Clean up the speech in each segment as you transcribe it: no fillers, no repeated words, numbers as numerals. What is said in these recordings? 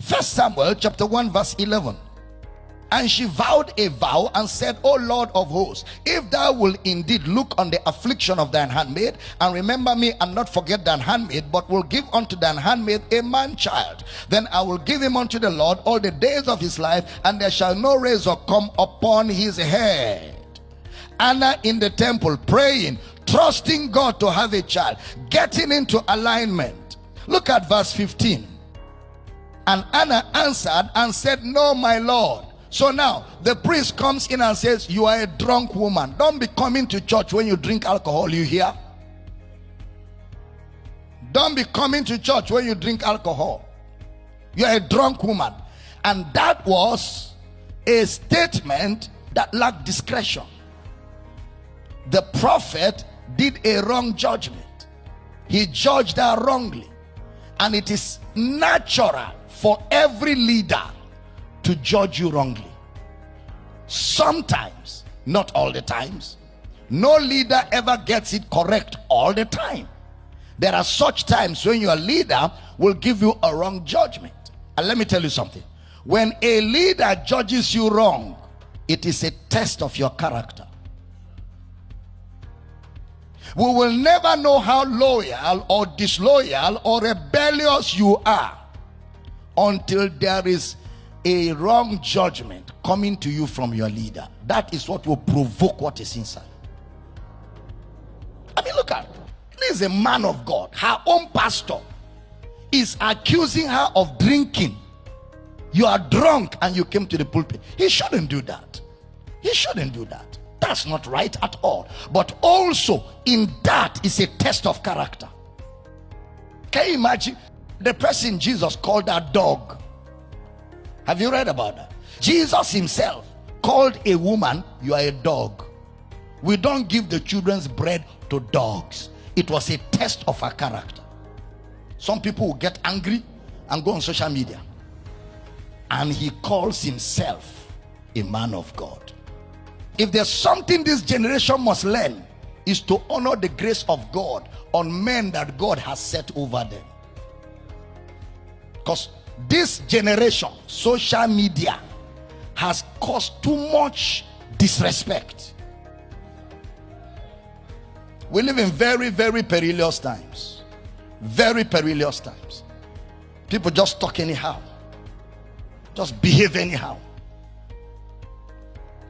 First Samuel chapter 1 verse 11. And she vowed a vow and said, O Lord of hosts, if thou wilt indeed look on the affliction of thine handmaid, and remember me and not forget thine handmaid, but will give unto thine handmaid a man child, then I will give him unto the Lord all the days of his life, and there shall no razor come upon his head. Anna in the temple praying, trusting God to have a child, getting into alignment. Look at verse 15. And Anna answered and said, No, my Lord. So now the priest comes in and says, you are a drunk woman. Don't be coming to church when you drink alcohol, you hear? Don't be coming to church when you drink alcohol. You are a drunk woman. And that was a statement that lacked discretion. The prophet did a wrong judgment. He judged her wrongly. And it is natural for every leader to judge you wrongly. Sometimes, not all the times. No leader ever gets it correct all the time. There are such times when your leader will give you a wrong judgment. And let me tell you something. When a leader judges you wrong, it is a test of your character. We will never know how loyal or disloyal or rebellious you are until there is a wrong judgment coming to you from your leader. That is what will provoke what is inside. I mean, look at it. This is a man of God. Her own pastor is accusing her of drinking. You are drunk and you came to the pulpit. He shouldn't do that. He shouldn't do that. That's not right at all. But also in that is a test of character. Can you imagine the person Jesus called a dog? Have you read about that? Jesus himself called a woman, you are a dog. We don't give the children's bread to dogs. It was a test of her character. Some people will get angry and go on social media. And he calls himself a man of God. If there's something this generation must learn, is to honor the grace of God on men that God has set over them. Because this generation, social media, has caused too much disrespect. We live in very, very perilous times. Very perilous times. People just talk anyhow. Just behave anyhow.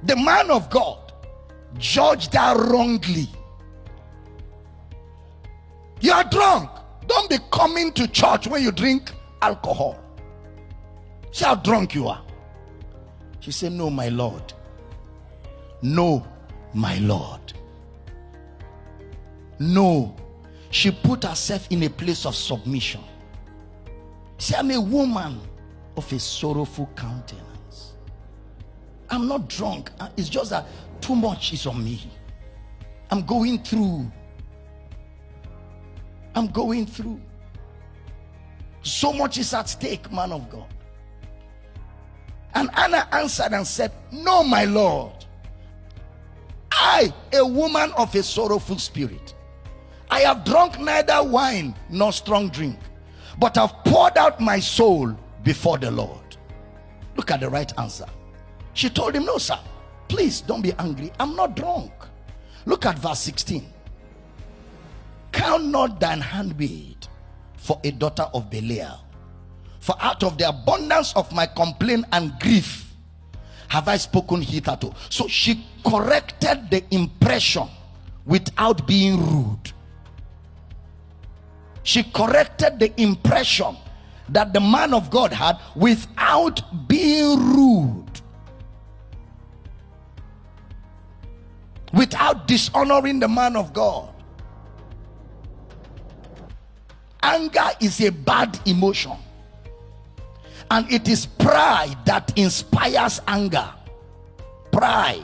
The man of God judged her wrongly. You are drunk. Don't be coming to church when you drink alcohol. See how drunk you are. She said, no, my Lord. No, my Lord. No. She put herself in a place of submission. See, I'm a woman of a sorrowful countenance. I'm not drunk. It's just that too much is on me. I'm going through. I'm going through. So much is at stake, man of God. And Anna answered and said, no, my Lord. I, a woman of a sorrowful spirit, I have drunk neither wine nor strong drink, but have poured out my soul before the Lord. Look at the right answer. She told him, no, sir, please don't be angry. I'm not drunk. Look at verse 16. Count not thine handmaid for a daughter of Belial, for out of the abundance of my complaint and grief have I spoken hitherto. So she corrected the impression without being rude. She corrected the impression that the man of God had without being rude, without dishonoring the man of God. Anger is a bad emotion, and it is pride that inspires anger. Pride.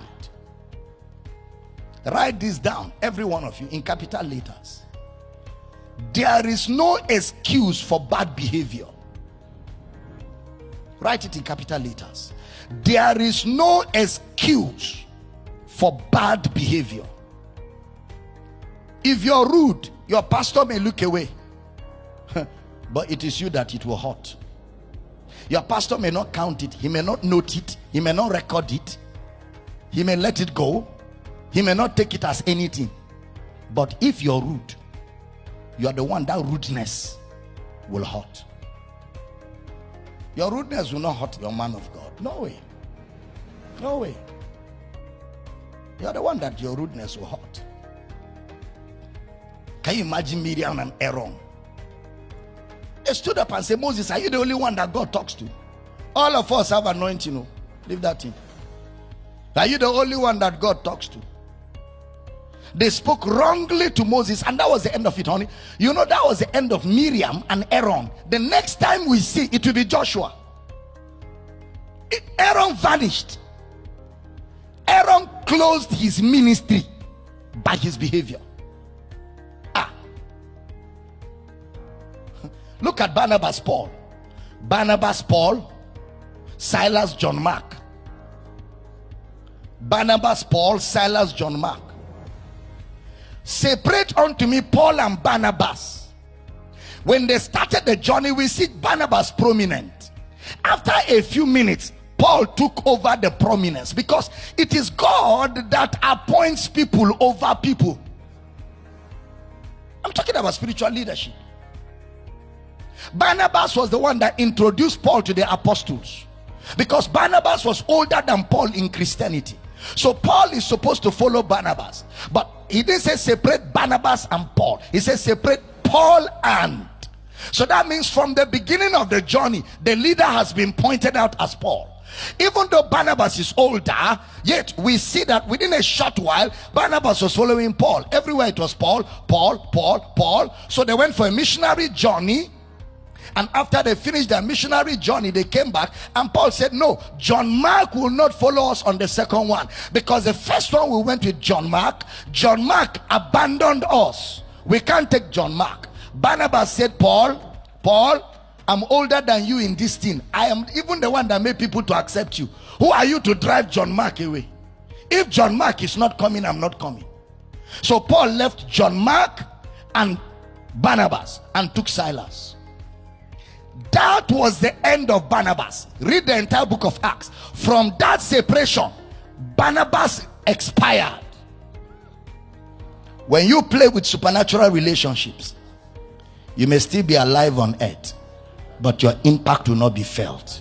Write this down, every one of you, in capital letters. There is no excuse for bad behavior. Write it in capital letters. There is no excuse for bad behavior. If you're rude, your pastor may look away, but it is you that it will hurt. Your pastor may not count it, he may not note it, he may not record it, he may let it go, he may not take it as anything. But if you're rude, you are the one that rudeness will hurt. Your rudeness will not hurt your man of God. No way. No way. You are the one that your rudeness will hurt. Can you imagine Miriam and Aaron? They stood up and said, Moses, are you the only one that God talks to? All of us have anointing. Leave that in. Are you the only one that God talks to? They spoke wrongly to Moses, and that was the end of it, honey. You know, that was the end of Miriam and Aaron. The next time we see, it will be Joshua. Aaron vanished. Aaron closed his ministry by his behavior. Look at Barnabas, Paul. Barnabas, Paul, Silas, John Mark. Barnabas, Paul, Silas, John Mark. Separate unto me Paul and Barnabas. When they started the journey, we see Barnabas prominent. After a few minutes, Paul took over the prominence, because it is God that appoints people over people. I'm talking about spiritual leadership. Barnabas was the one that introduced Paul to the apostles, because Barnabas was older than Paul in Christianity. So Paul is supposed to follow Barnabas, but he didn't say separate Barnabas and Paul. He said separate Paul and. So that means from the beginning of the journey, the leader has been pointed out as Paul. Even though Barnabas is older, yet we see that within a short while, Barnabas was following Paul. Everywhere it was Paul, Paul, Paul, Paul. So they went for a missionary journey. And after they finished their missionary journey, they came back, and Paul said, no, John Mark will not follow us on the second one, because the first one we went with John Mark abandoned us. We can't take John Mark. Barnabas said, Paul, I'm older than you in this thing. I am even the one that made people to accept you. Who are you to drive John Mark away? If John Mark is not coming, I'm not coming. So Paul left John Mark and Barnabas and took Silas. That was the end of Barnabas. Read the entire book of Acts. From that separation, Barnabas expired. When you play with supernatural relationships, you may still be alive on earth, but your impact will not be felt.